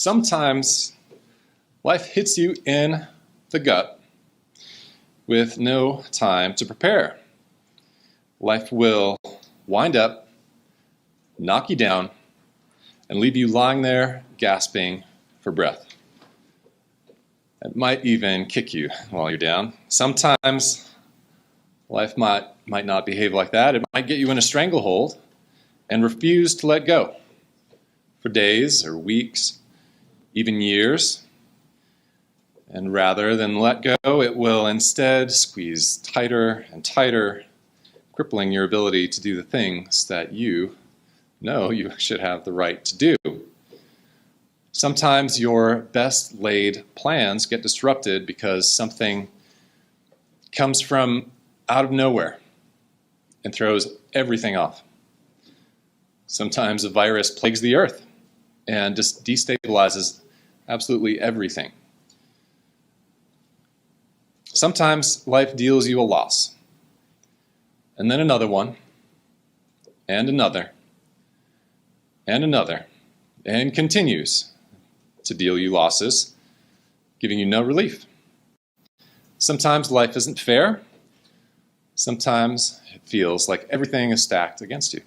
Sometimes life hits you in the gut with no time to prepare. Life will wind up, knock you down, and leave you lying there gasping for breath. It might even kick you while you're down. Sometimes life might not behave like that. It might get you in a stranglehold and refuse to let go for days or weeks, even years. And rather than let go, it will instead squeeze tighter and tighter, crippling your ability to do the things that you know you should have the right to do. Sometimes your best laid plans get disrupted because something comes from out of nowhere and throws everything off. Sometimes a virus plagues the earth and just destabilizes absolutely everything. Sometimes life deals you a loss, and then another one, and another, and another, and continues to deal you losses, giving you no relief. Sometimes life isn't fair. Sometimes it feels like everything is stacked against you.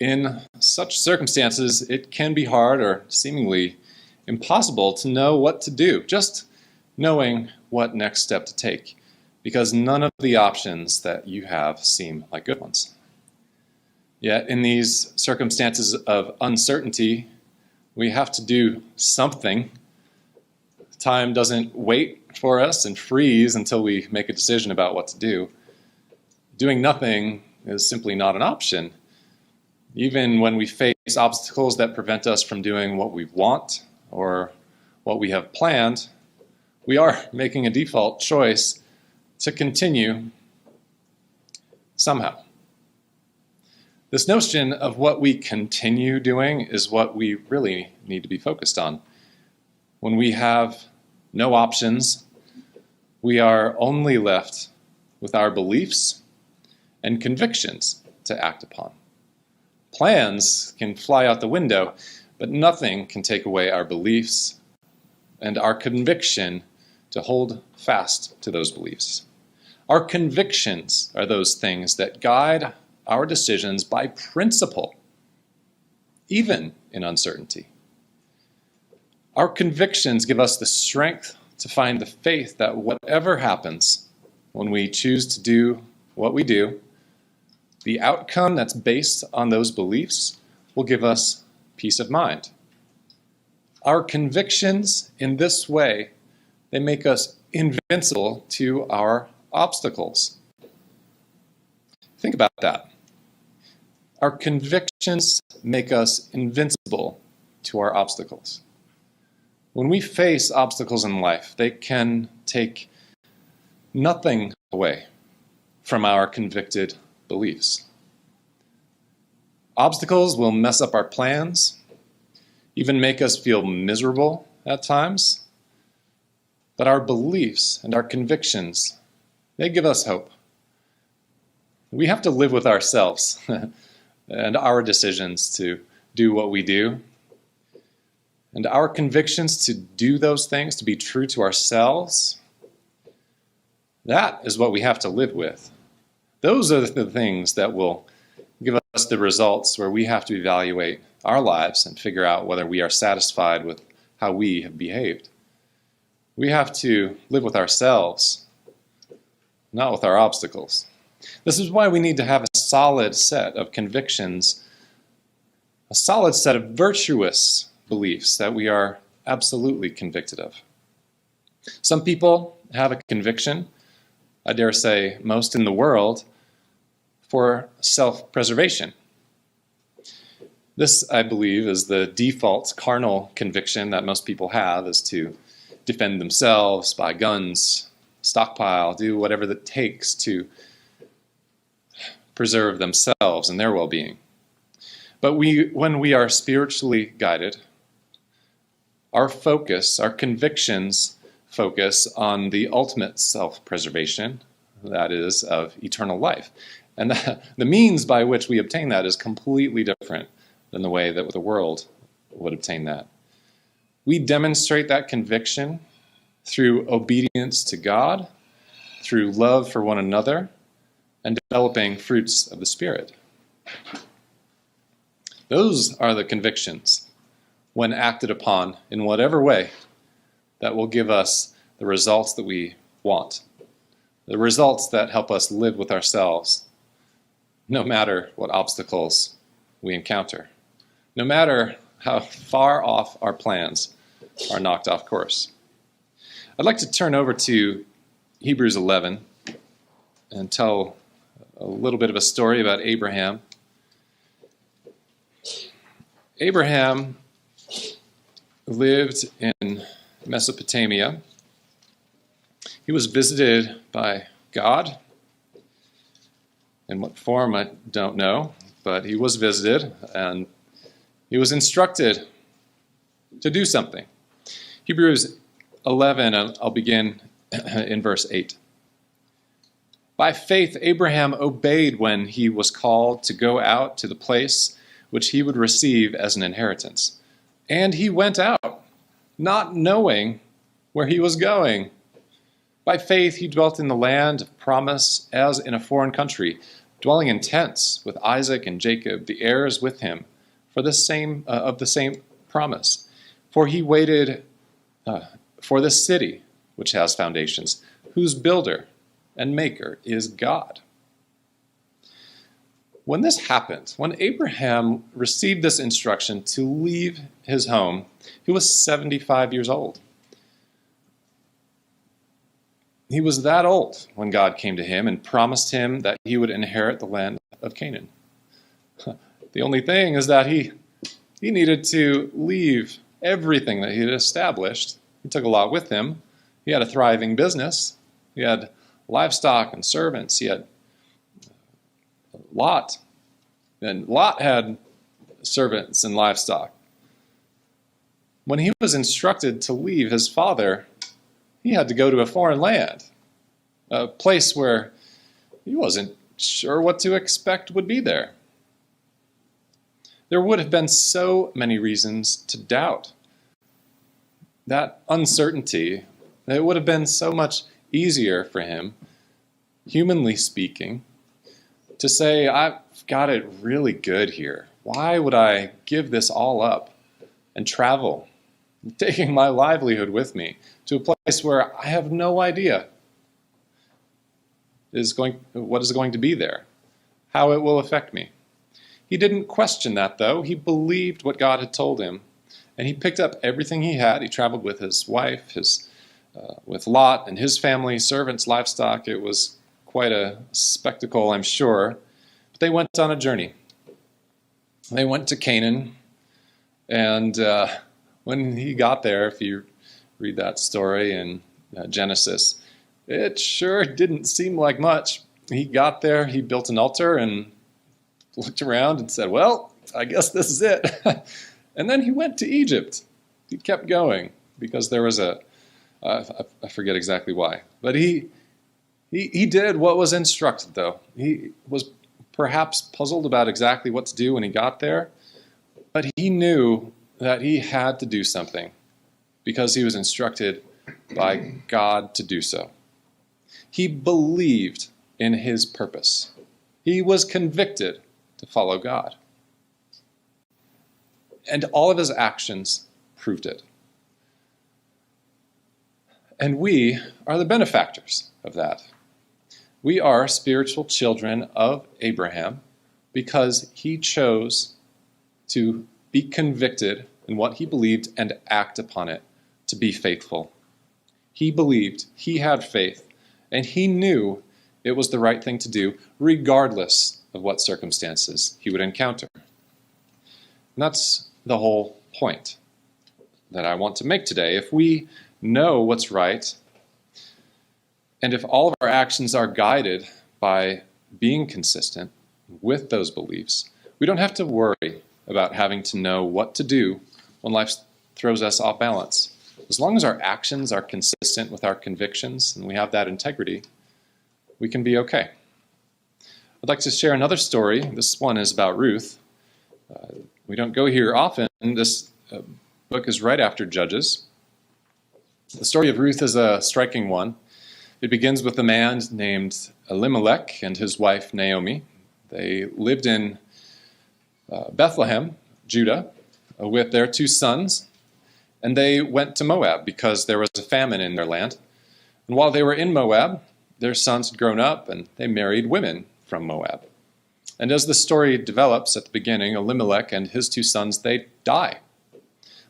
In such circumstances, it can be hard or seemingly impossible to know what to do, just knowing what next step to take, because none of the options that you have seem like good ones. Yet in these circumstances of uncertainty, we have to do something. Time doesn't wait for us and freeze until we make a decision about what to do. Doing nothing is simply not an option. Even when we face obstacles that prevent us from doing what we want or what we have planned, we are making a default choice to continue somehow. This notion of what we continue doing is what we really need to be focused on. When we have no options, we are only left with our beliefs and convictions to act upon. Plans can fly out the window, but nothing can take away our beliefs and our conviction to hold fast to those beliefs. Our convictions are those things that guide our decisions by principle, even in uncertainty. Our convictions give us the strength to find the faith that whatever happens when we choose to do what we do, the outcome that's based on those beliefs will give us peace of mind. Our convictions in this way, they make us invincible to our obstacles. Think about that. Our convictions make us invincible to our obstacles. When we face obstacles in life, they can take nothing away from our convicted beliefs. Obstacles will mess up our plans, even make us feel miserable at times. But our beliefs and our convictions, they give us hope. We have to live with ourselves and our decisions to do what we do. And our convictions to do those things, to be true to ourselves, that is what we have to live with. Those are the things that will give us the results where we have to evaluate our lives and figure out whether we are satisfied with how we have behaved. We have to live with ourselves, not with our obstacles. This is why we need to have a solid set of convictions, a solid set of virtuous beliefs that we are absolutely convicted of. Some people have a conviction, I dare say most in the world, for self-preservation. This, I believe, is the default carnal conviction that most people have, is to defend themselves, buy guns, stockpile, do whatever it takes to preserve themselves and their well-being. But when we are spiritually guided, our focus, our convictions focus on the ultimate self-preservation, that is, of eternal life. And the means by which we obtain that is completely different than the way that the world would obtain that. We demonstrate that conviction through obedience to God, through love for one another, and developing fruits of the Spirit. Those are the convictions, when acted upon in whatever way, that will give us the results that we want, the results that help us live with ourselves, no matter what obstacles we encounter, no matter how far off our plans are knocked off course. I'd like to turn over to Hebrews 11 and tell a little bit of a story about Abraham. Abraham lived in Mesopotamia. He was visited by God. In what form, I don't know, but he was visited and he was instructed to do something. Hebrews 11, I'll begin in verse 8. By faith, Abraham obeyed when he was called to go out to the place which he would receive as an inheritance. And he went out, not knowing where he was going. By faith, he dwelt in the land of promise as in a foreign country, dwelling in tents with Isaac and Jacob, the heirs with him, for the same promise. For he waited for the city which has foundations, whose builder and maker is God. When this happened, when Abraham received this instruction to leave his home, he was 75 years old. He was that old when God came to him and promised him that he would inherit the land of Canaan. The only thing is that he needed to leave everything that he had established. He took a lot with him. He had a thriving business. He had livestock and servants. He had Lot. And Lot had servants and livestock. When he was instructed to leave his father, he had to go to a foreign land, a place where he wasn't sure what to expect would be there. There would have been so many reasons to doubt. That uncertainty, it would have been so much easier for him, humanly speaking, to say, I've got it really good here. Why would I give this all up and travel, taking my livelihood with me to a place where I have no idea what is going to be there, how it will affect me? He didn't question that, though. He believed what God had told him, and he picked up everything he had. He traveled with his wife, with Lot and his family, servants, livestock. It was quite a spectacle, I'm sure. But they went on a journey. They went to Canaan, and when he got there, if you read that story in Genesis, it sure didn't seem like much. He got there, he built an altar and looked around and said, well, I guess this is it. And then he went to Egypt. He kept going because there was I forget exactly why. But he did what was instructed, though. He was perhaps puzzled about exactly what to do when he got there, but he knew that he had to do something because he was instructed by God to do so. He believed in his purpose. He was convicted to follow God. And all of his actions proved it. And we are the benefactors of that. We are spiritual children of Abraham because he chose to be convicted in what he believed and act upon it to be faithful. He believed, he had faith, and he knew it was the right thing to do regardless of what circumstances he would encounter. And that's the whole point that I want to make today. If we know what's right, and if all of our actions are guided by being consistent with those beliefs, we don't have to worry about having to know what to do when life throws us off balance. As long as our actions are consistent with our convictions and we have that integrity, we can be okay. I'd like to share another story. This one is about Ruth. We don't go here often, but book is right after Judges. The story of Ruth is a striking one. It begins with a man named Elimelech and his wife Naomi. They lived in Bethlehem, Judah, with their 2 sons, and they went to Moab because there was a famine in their land. And while they were in Moab, their sons had grown up and they married women from Moab. And as the story develops at the beginning, Elimelech and his 2 sons, they die,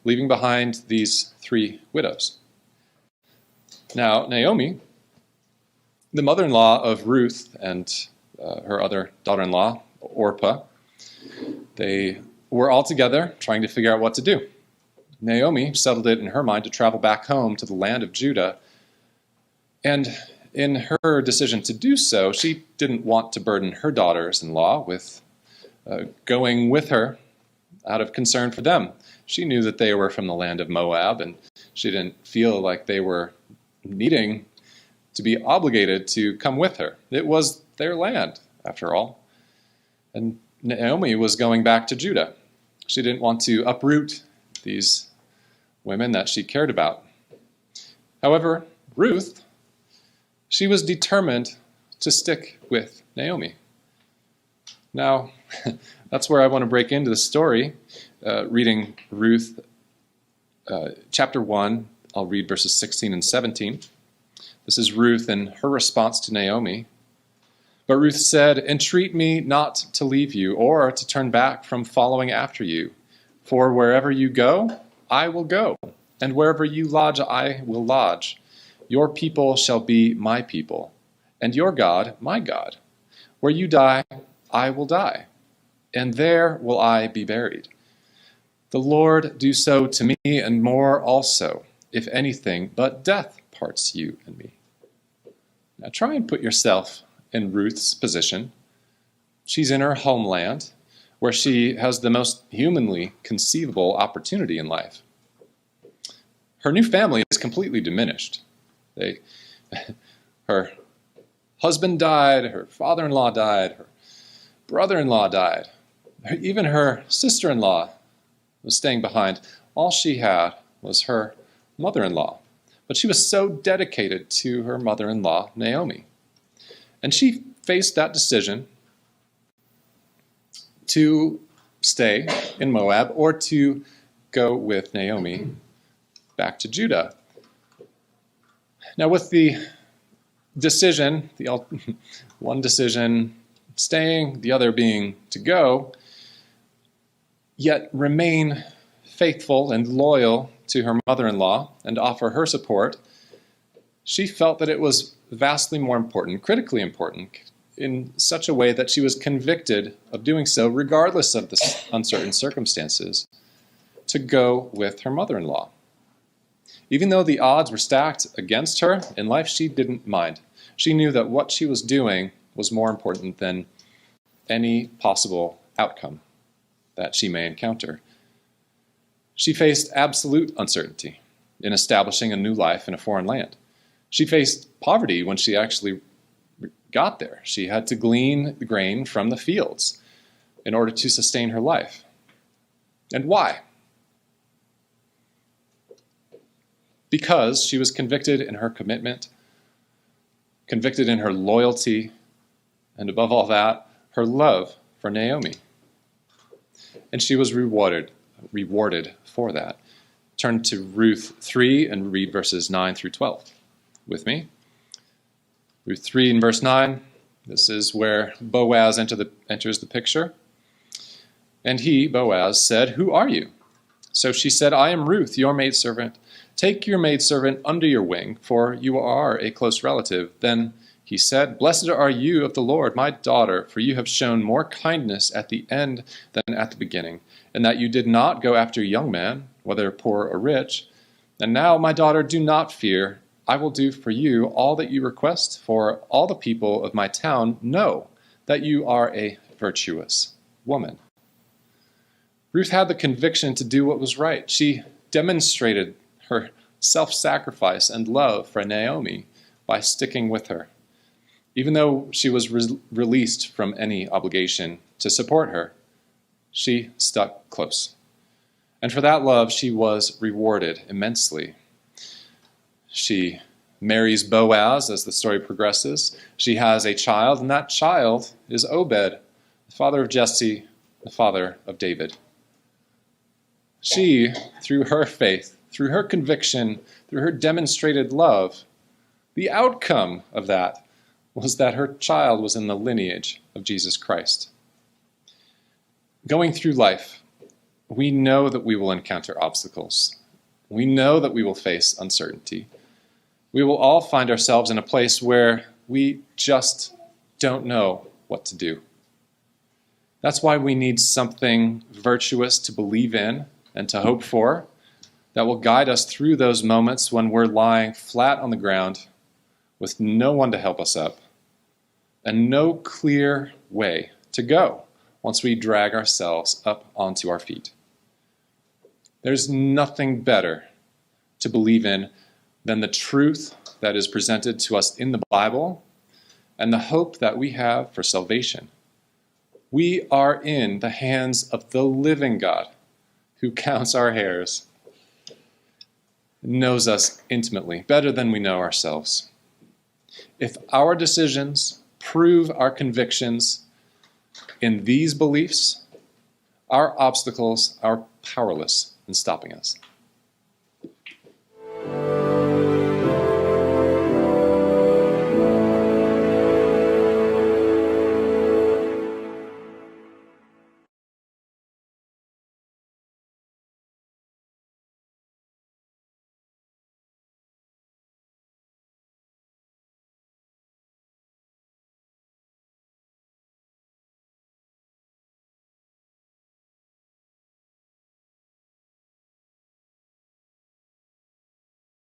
leaving behind these 3 widows. Now, Naomi, the mother-in-law of Ruth and her other daughter-in-law, Orpah, they were all together trying to figure out what to do. Naomi settled it in her mind to travel back home to the land of Judah. And in her decision to do so, she didn't want to burden her daughters-in-law with going with her out of concern for them. She knew that they were from the land of Moab, and she didn't feel like they were needing to be obligated to come with her. It was their land, after all. And Naomi was going back to Judah. She didn't want to uproot these women that she cared about. However, Ruth, she was determined to stick with Naomi. Now, that's where I want to break into the story, reading Ruth chapter 1. I'll read verses 16 and 17. This is Ruth and her response to Naomi. But Ruth said, "Entreat me not to leave you or to turn back from following after you. For wherever you go, I will go, and wherever you lodge, I will lodge. Your people shall be my people, and your God, my God. Where you die, I will die, and there will I be buried. The Lord do so to me, and more also, if anything but death parts you and me." Now try and put yourself in Ruth's position. She's in her homeland, where she has the most humanly conceivable opportunity in life. Her new family is completely diminished. Her husband died, her father-in-law died, her brother-in-law died, even her sister-in-law was staying behind. All she had was her mother-in-law. But she was so dedicated to her mother-in-law, Naomi. And she faced that decision to stay in Moab or to go with Naomi back to Judah. Now with the decision, one decision staying, the other being to go, yet remain faithful and loyal to her mother-in-law and offer her support, she felt that it was vastly more important, critically important, in such a way that she was convicted of doing so, regardless of the uncertain circumstances, to go with her mother-in-law. Even though the odds were stacked against her in life, she didn't mind. She knew that what she was doing was more important than any possible outcome that she may encounter. She faced absolute uncertainty in establishing a new life in a foreign land. She faced poverty when she actually got there. She had to glean the grain from the fields in order to sustain her life. And why? Because she was convicted in her commitment, convicted in her loyalty, and above all that, her love for Naomi. And she was rewarded for that. Turn to Ruth 3 and read verses 9 through 12 with me. Ruth 3 and verse 9, this is where Boaz enters the picture. And he, Boaz, said, "Who are you?" So she said, "I am Ruth, your maidservant. Take your maidservant under your wing, for you are a close relative." Then he said, "Blessed are you of the Lord, my daughter, for you have shown more kindness at the end than at the beginning, and that you did not go after a young man, whether poor or rich. And now, my daughter, do not fear. I will do for you all that you request, for all the people of my town know that you are a virtuous woman." Ruth had the conviction to do what was right. She demonstrated her self-sacrifice and love for Naomi by sticking with her, even though she was released from any obligation to support her. She stuck close. And for that love, she was rewarded immensely. She marries Boaz as the story progresses. She has a child, and that child is Obed, the father of Jesse, the father of David. She, through her faith, through her conviction, through her demonstrated love, the outcome of that was that her child was in the lineage of Jesus Christ. Going through life, we know that we will encounter obstacles. We know that we will face uncertainty. We will all find ourselves in a place where we just don't know what to do. That's why we need something virtuous to believe in and to hope for that will guide us through those moments when we're lying flat on the ground with no one to help us up and no clear way to go once we drag ourselves up onto our feet. There's nothing better to believe in than the truth that is presented to us in the Bible and the hope that we have for salvation. We are in the hands of the living God who counts our hairs, knows us intimately, better than we know ourselves. If our decisions prove our convictions in these beliefs, our obstacles are powerless in stopping us.